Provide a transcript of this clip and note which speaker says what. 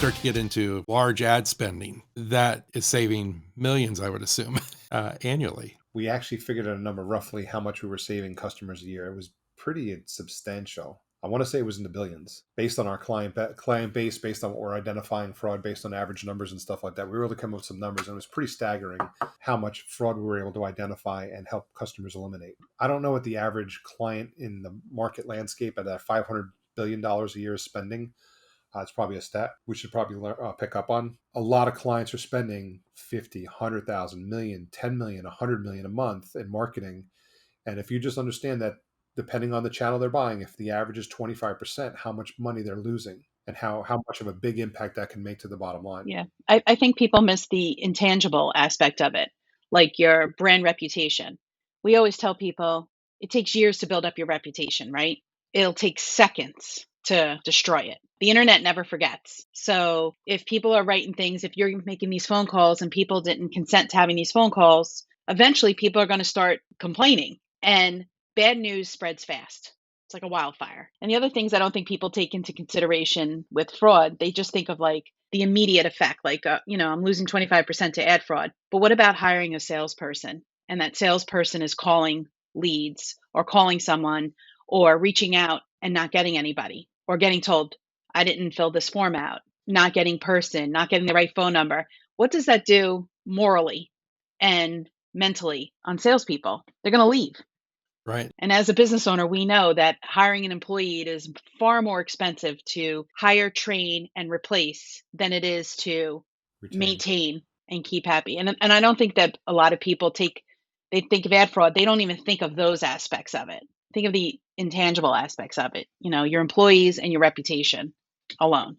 Speaker 1: start to get into large ad spending, that is saving millions, I would assume, annually.
Speaker 2: We actually figured out a number roughly how much we were saving customers a year. It was pretty substantial. I want to say it was in the billions based on our client base, based on what we're identifying fraud, based on average numbers and stuff like that. We were able to come up with some numbers, and it was pretty staggering how much fraud we were able to identify and help customers eliminate. I don't know what the average client in the market landscape at that $500 billion a year is spending. It's probably a stat we should probably pick up on. A lot of clients are spending 50, 100,000, million, 10 million, 100 million a month in marketing. And if you just understand that depending on the channel they're buying, if the average is 25%, how much money they're losing and how much of a big impact that can make to the bottom line.
Speaker 3: Yeah. I think people miss the intangible aspect of it, like your brand reputation. We always tell people it takes years to build up your reputation, right? It'll take seconds to destroy it. The internet never forgets. So if people are writing things, if you're making these phone calls and people didn't consent to having these phone calls, eventually people are going to start complaining, and bad news spreads fast. It's like a wildfire. And the other things I don't think people take into consideration with fraud, they just think of like the immediate effect, like, I'm losing 25% to ad fraud. But what about hiring a salesperson? And that salesperson is calling leads or calling someone or reaching out and not getting anybody, or getting told, I didn't fill this form out, not getting person, not getting the right phone number. What does that do morally and mentally on salespeople? They're going to leave.
Speaker 1: Right.
Speaker 3: And as a business owner, we know that hiring an employee is far more expensive to hire, train, and replace than it is to maintain and keep happy. And I don't think that a lot of people they think of ad fraud. They don't even think of those aspects of it. Think of the intangible aspects of it, your employees and your reputation alone.